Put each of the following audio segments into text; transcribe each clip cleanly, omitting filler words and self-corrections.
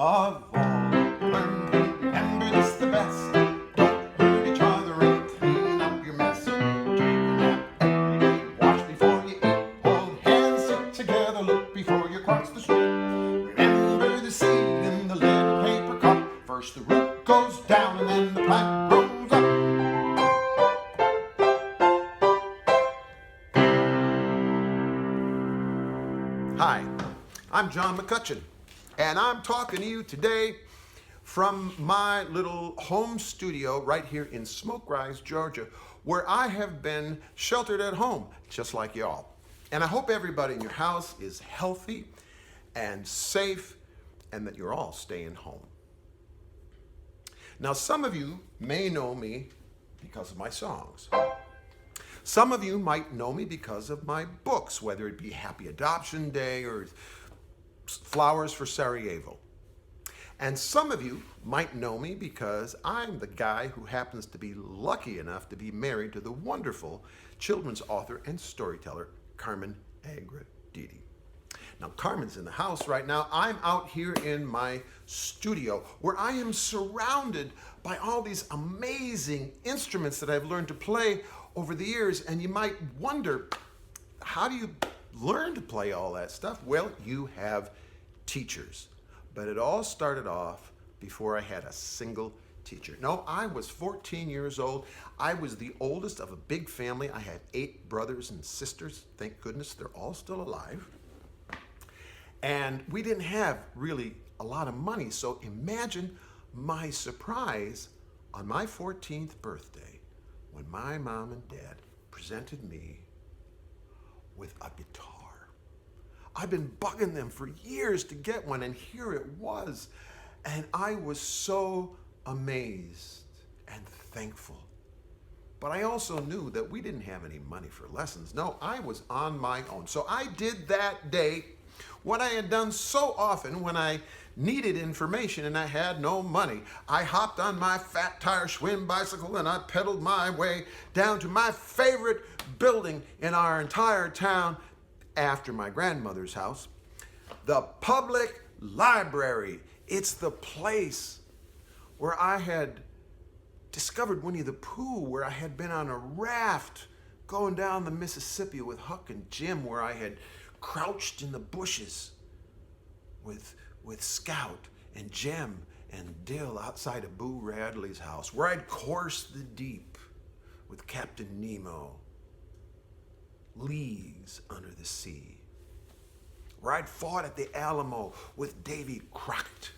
of all. Learn to remember this the best. Don't hurt each other and clean up your mess. Take a nap every day, wash before you eat. Hold hands, sit together, look before you cross the street. Remember the seed in the little paper cup. First the root goes down and then the plant grows up. Hi, I'm John McCutcheon, and I'm talking to you today from my little home studio right here in Smoke Rise, Georgia, where I have been sheltered at home, just like y'all. And I hope everybody in your house is healthy and safe, and that you're all staying home. Now, some of you may know me because of my songs. Some of you might know me because of my books, whether it be Happy Adoption Day or Flowers for Sarajevo. And some of you might know me because I'm the guy who happens to be lucky enough to be married to the wonderful children's author and storyteller, Carmen Agrediti. Now, Carmen's in the house right now. I'm out here in my studio where I am surrounded by all these amazing instruments that I've learned to play over the years. And you might wonder, how do you learn to play all that stuff? Well, you have teachers. But it all started off before I had a single teacher. No, I was 14 years old. I was the oldest of a big family. I had 8 brothers and sisters. Thank goodness they're all still alive. And we didn't have really a lot of money. So imagine my surprise on my 14th birthday when my mom and dad presented me with a guitar. I've been bugging them for years to get one, and here it was. And I was so amazed and thankful. But I also knew that we didn't have any money for lessons. No, I was on my own. So I did that day what I had done so often when I needed information and I had no money. I hopped on my fat tire Schwinn bicycle and I pedaled my way down to my favorite building in our entire town after my grandmother's house, the public library. It's the place where I had discovered Winnie the Pooh, where I had been on a raft going down the Mississippi with Huck and Jim, where I had crouched in the bushes with Scout and Jem and Dill outside of Boo Radley's house, where I'd coursed the deep with Captain Nemo, leagues under the sea, where I'd fought at the Alamo with Davy Crockett.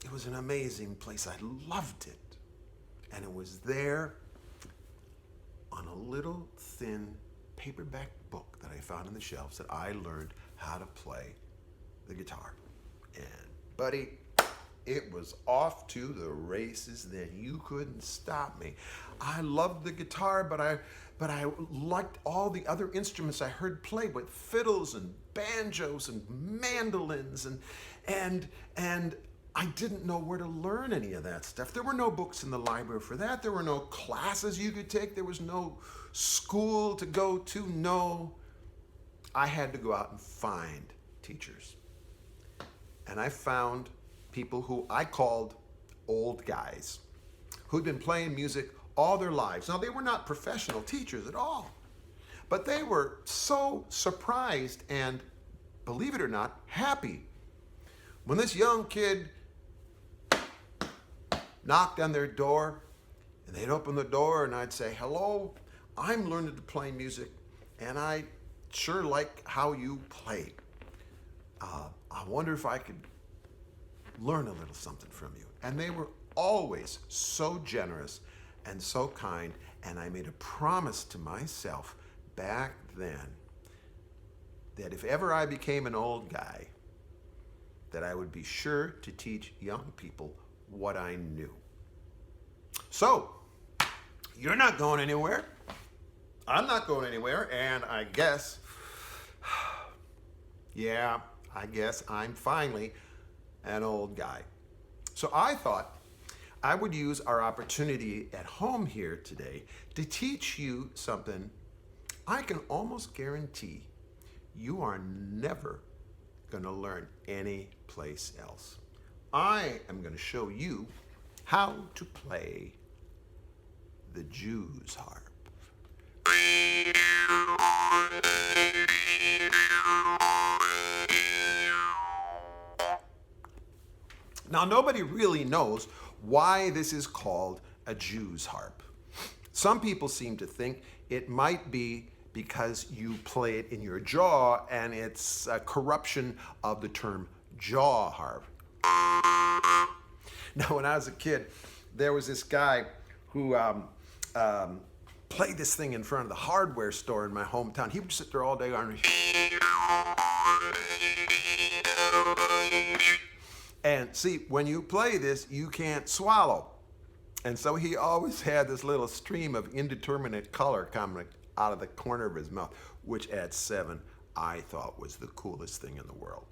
It was an amazing place. I loved it. And it was there on a little thin paperback book that I found on the shelves that I learned how to play the guitar. And buddy, it was off to the races. Then you couldn't stop me. I loved the guitar, but I liked all the other instruments I heard played, with fiddles and banjos and mandolins, and I didn't know where to learn any of that stuff. There were no books in the library for that. There were no classes you could take. There was no school to go to. No, I had to go out and find teachers. And I found people who I called old guys, who'd been playing music all their lives. Now, they were not professional teachers at all, but they were so surprised and, believe it or not, happy when this young kid knocked on their door, and they'd open the door and I'd say, "Hello, I'm learning to play music, and I sure like how you play. I wonder if I could learn a little something from you." And they were always so generous and so kind, and I made a promise to myself back then that if ever I became an old guy, that I would be sure to teach young people what I knew. So, you're not going anywhere. I'm not going anywhere, and I guess, yeah, I guess I'm finally an old guy. So I thought I would use our opportunity at home here today to teach you something I can almost guarantee you are never going to learn any place else. I am going to show you how to play the Jew's harp. Now, nobody really knows why this is called a Jew's harp. Some people seem to think it might be because you play it in your jaw and it's a corruption of the term jaw harp. Now, when I was a kid, there was this guy who played this thing in front of the hardware store in my hometown. He would sit there all day going, and see, when you play this, you can't swallow. And so he always had this little stream of indeterminate color coming out of the corner of his mouth, which at 7, I thought was the coolest thing in the world.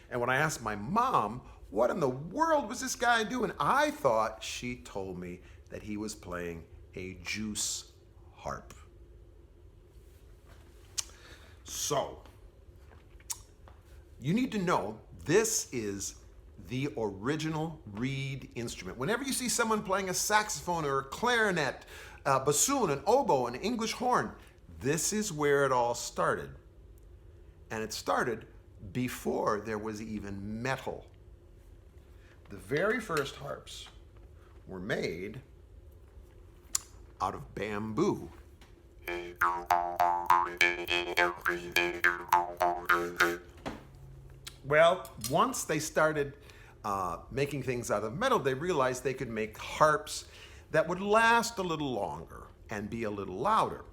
And when I asked my mom, what in the world was this guy doing? I thought she told me that he was playing a juice harp. So, you need to know this is the original reed instrument. Whenever you see someone playing a saxophone or a clarinet, a bassoon, an oboe, an English horn, this is where it all started. And it started before there was even metal. The very first harps were made out of bamboo. Well, once they started making things out of metal, they realized they could make harps that would last a little longer and be a little louder.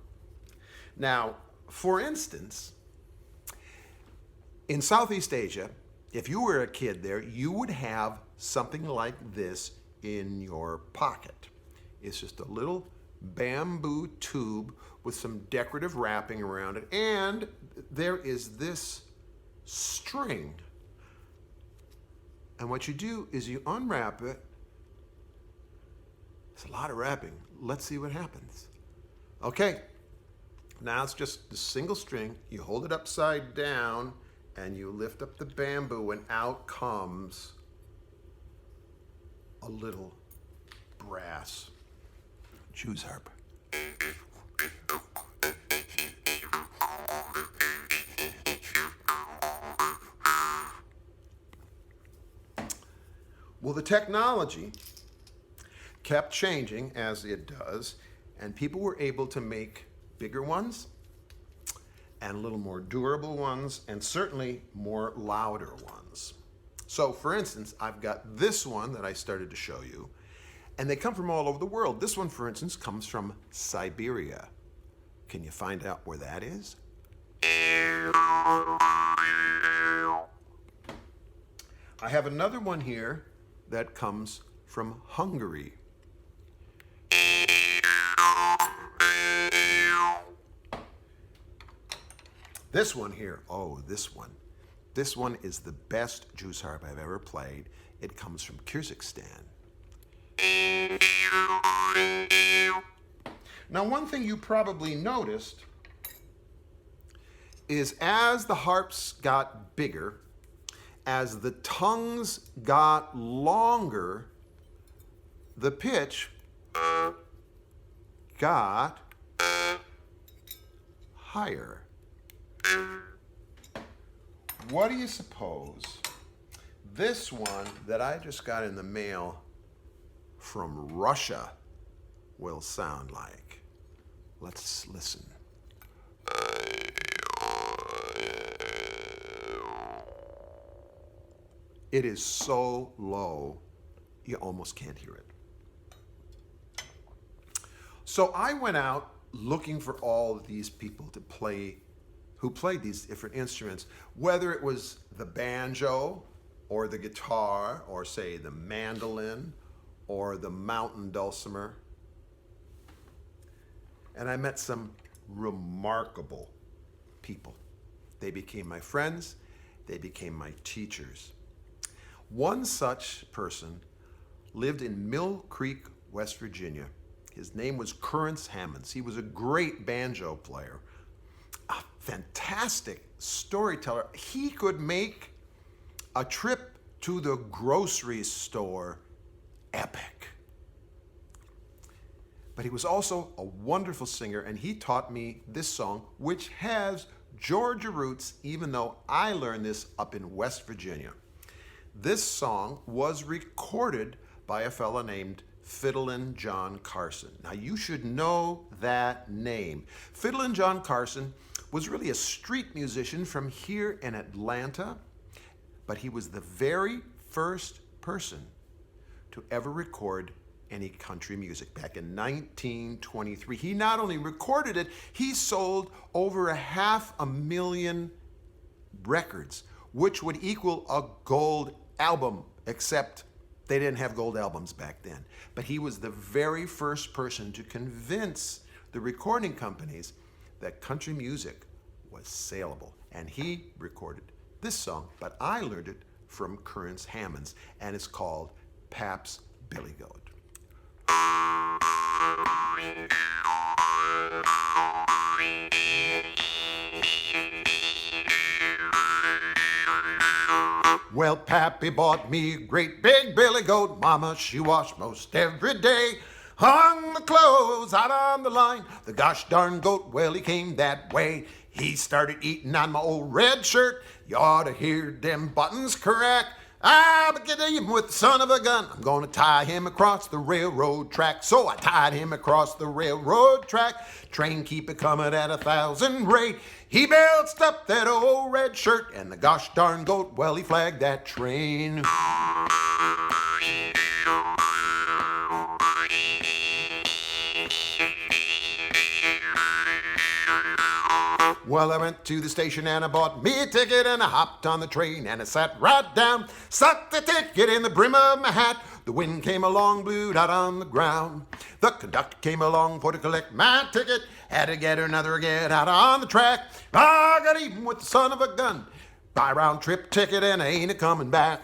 Now, for instance, in Southeast Asia, if you were a kid there, you would have something like this in your pocket. It's just a little bamboo tube with some decorative wrapping around it, and there is this string. And what you do is you unwrap it. It's a lot of wrapping. Let's see what happens. Okay, now it's just a single string. You hold it upside down and you lift up the bamboo, and out comes a little brass Jew's harp. Well, the technology kept changing, as it does, and people were able to make bigger ones and a little more durable ones, and certainly more louder ones. So, for instance, I've got this one that I started to show you, and they come from all over the world. This one, for instance, comes from Siberia. Can you find out where that is? I have another one here that comes from Hungary. This one here, oh, this one. This one is the best Jew's harp I've ever played. It comes from Kyrgyzstan. Now, one thing you probably noticed is as the harps got bigger, as the tongues got longer, the pitch got higher. What do you suppose this one that I just got in the mail from Russia will sound like? Let's listen. It is so low, you almost can't hear it. So I went out looking for all of these people to play, who played these different instruments, whether it was the banjo or the guitar or, say, the mandolin or the mountain dulcimer. And I met some remarkable people. They became my friends. They became my teachers. One such person lived in Mill Creek, West Virginia. His name was Currence Hammonds. He was a great banjo player, a fantastic storyteller. He could make a trip to the grocery store epic. But he was also a wonderful singer, and he taught me this song, which has Georgia roots, even though I learned this up in West Virginia. This song was recorded by a fella named Fiddlin' John Carson. Now, you should know that name. Fiddlin' John Carson was really a street musician from here in Atlanta, but he was the very first person to ever record any country music back in 1923. He not only recorded it, he sold over 500,000 records, which would equal a gold album, except they didn't have gold albums back then. But he was the very first person to convince the recording companies that country music was saleable. And he recorded this song, but I learned it from Currence Hammonds, and it's called Pap's Billy Goat. Well, Pappy bought me a great big billy goat. Mama, she washed most every day. Hung the clothes out on the line. The gosh darn goat, well, he came that way. He started eating on my old red shirt. You ought to hear them buttons crack. I'm getting him with the son of a gun. I'm gonna tie him across the railroad track. So I tied him across the railroad track. Train keep it coming at 1,000 rate. He belched up that old red shirt, and the gosh darn goat, well, he flagged that train. Well, I went to the station and I bought me a ticket and I hopped on the train and I sat right down, stuck the ticket in the brim of my hat. The wind came along, blew it out on the ground. The conductor came along for to collect my ticket. Had to get another get out on the track. I got even with the son of a gun. Buy round trip ticket and I ain't a coming back.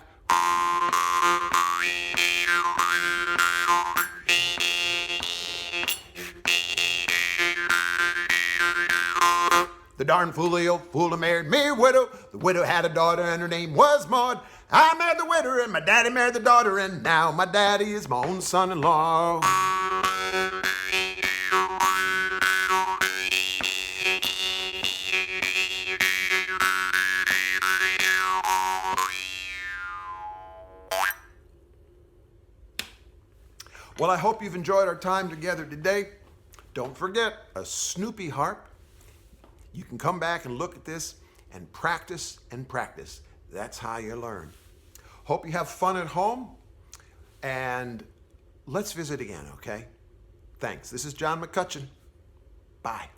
The darn fool, the old fool, married me a widow. The widow had a daughter and her name was Maud. I married the widow and my daddy married the daughter, and now my daddy is my own son-in-law. Well, I hope you've enjoyed our time together today. Don't forget a Snoopy harp. You can come back and look at this and practice and practice. That's how you learn. Hope you have fun at home, and let's visit again, okay? Thanks. This is John McCutcheon. Bye.